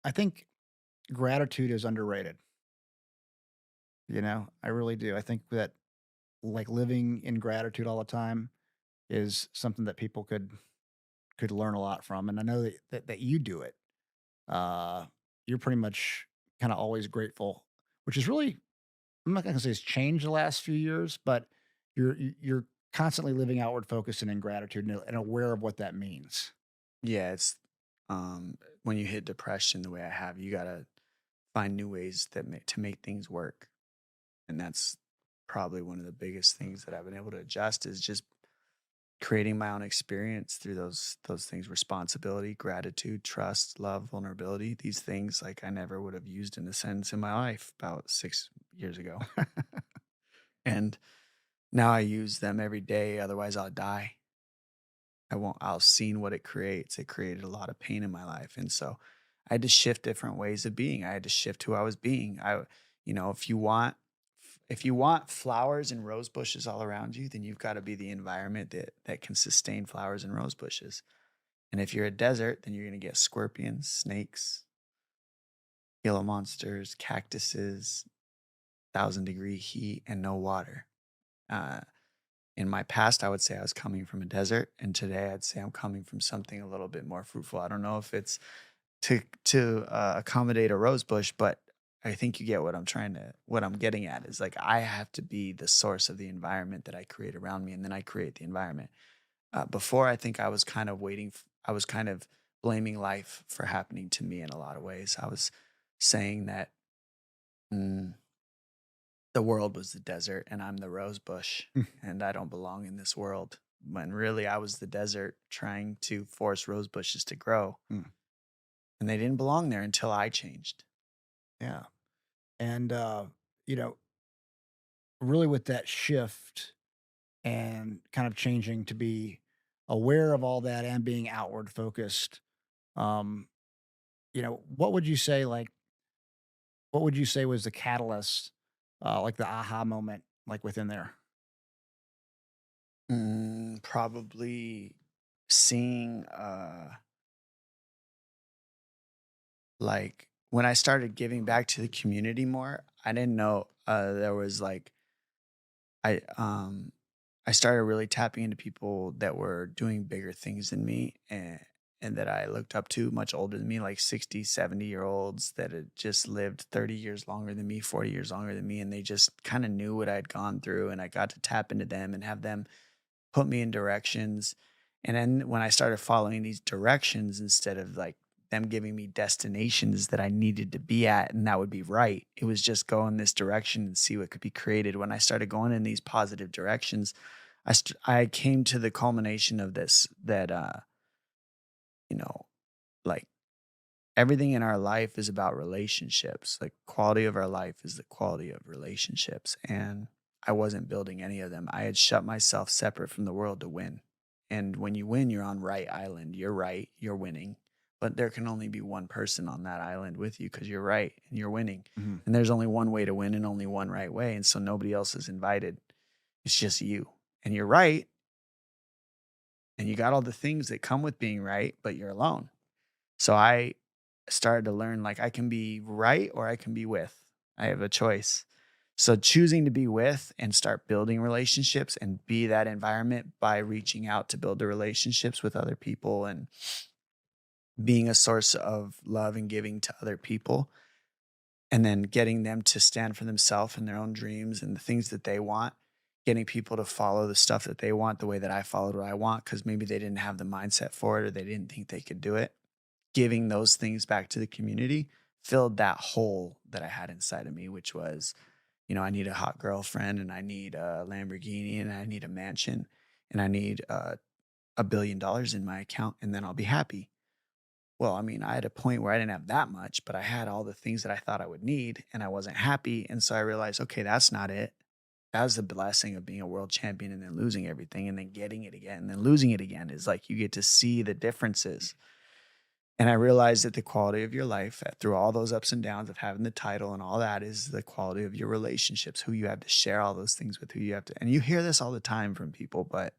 I think gratitude is underrated. I really do. I think that like living in gratitude all the time is something that people could learn a lot from. And I know that you do it. Uh, you're pretty much kind of always grateful, which is really I'm not going to say it's changed the last few years, but you're constantly living outward focused and in gratitude and aware of what that means. Yeah, it's when you hit depression the way I have, you gotta find new ways to make things work, and that's probably one of the biggest things that I've been able to adjust is just creating my own experience through those things: responsibility, gratitude, trust, love, vulnerability. These things like I never would have used in a sentence in my life about 6 years ago, and now I use them every day. Otherwise, I'll die. I won't I'll seen what it creates. It created a lot of pain in my life. And so I had to shift different ways of being. I had to shift who I was being. If you want flowers and rose bushes all around you, then you've got to be the environment that can sustain flowers and rose bushes. And if you're a desert, then you're going to get scorpions, snakes, Gila monsters, cactuses, 1,000-degree heat, and no water. Uh, in my past, I would say I was coming from a desert, and today I'd say I'm coming from something a little bit more fruitful. I don't know if it's to accommodate a rose bush, but I think you get what I'm getting at is like I have to be the source of the environment that I create around me, and then I create the environment. Before, I think I was kind of I was kind of blaming life for happening to me in a lot of ways. I was saying that. mm, the world was the desert and I'm the rose bush and I don't belong in this world. When really I was the desert trying to force rose bushes to grow Mm, and they didn't belong there until I changed. yeah. And you know, really with that shift and kind of changing to be aware of all that and being outward focused, um, what would you say what would you say was the catalyst, like the aha moment, like within there? Probably seeing like when I started giving back to the community more, I didn't know there was like I um I started really tapping into people that were doing bigger things than me and that I looked up to much older than me, like 60, 70-year olds that had just lived 30 years longer than me, 40 years longer than me. And they just kind of knew what I'd gone through. And I got to tap into them and have them put me in directions. And then when I started following these directions instead of like them giving me destinations that I needed to be at and that would be right, it was just go in this direction and see what could be created. When I started going in these positive directions, I came to the culmination of this that you know like everything in our life is about relationships. Like quality of our life is the quality of relationships. And I wasn't building any of them. I had shut myself separate from the world to win. And when you win, you're on right island. You're right, you're winning. But there can only be one person on that island with you because you're right and you're winning. Mhm. And there's only one way to win and only one right way. And so nobody else is invited. It's just you. And you're right. And you got all the things that come with being right, but you're alone. So I started to learn like I can be right or I can be with. I have a choice. So choosing to be with and start building relationships and be that environment by reaching out to build the relationships with other people and being a source of love and giving to other people and then getting them to stand for themselves and their own dreams and the things that they want, getting people to follow the stuff that they want the way that I followed what I want because maybe they didn't have the mindset for it or they didn't think they could do it. Giving those things back to the community filled that hole that I had inside of me, which was, I need a hot girlfriend and I need a Lamborghini and I need a mansion and I need $1 billion in my account and then I'll be happy. Well, I mean, I had a point where I didn't have that much, but I had all the things that I thought I would need and I wasn't happy. And so I realized, okay, that's not it. That was the blessing of being a world champion and then losing everything and then getting it again and then losing it again is like you get to see the differences. And I realized that the quality of your life through all those ups and downs of having the title and all that is the quality of your relationships, who you have to share all those things with, who you have to, and you hear this all the time from people, but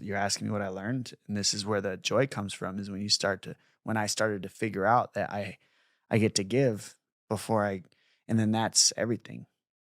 you're asking me what I learned. And this is where the joy comes from is when I started to figure out that I get to give before I and then that's everything.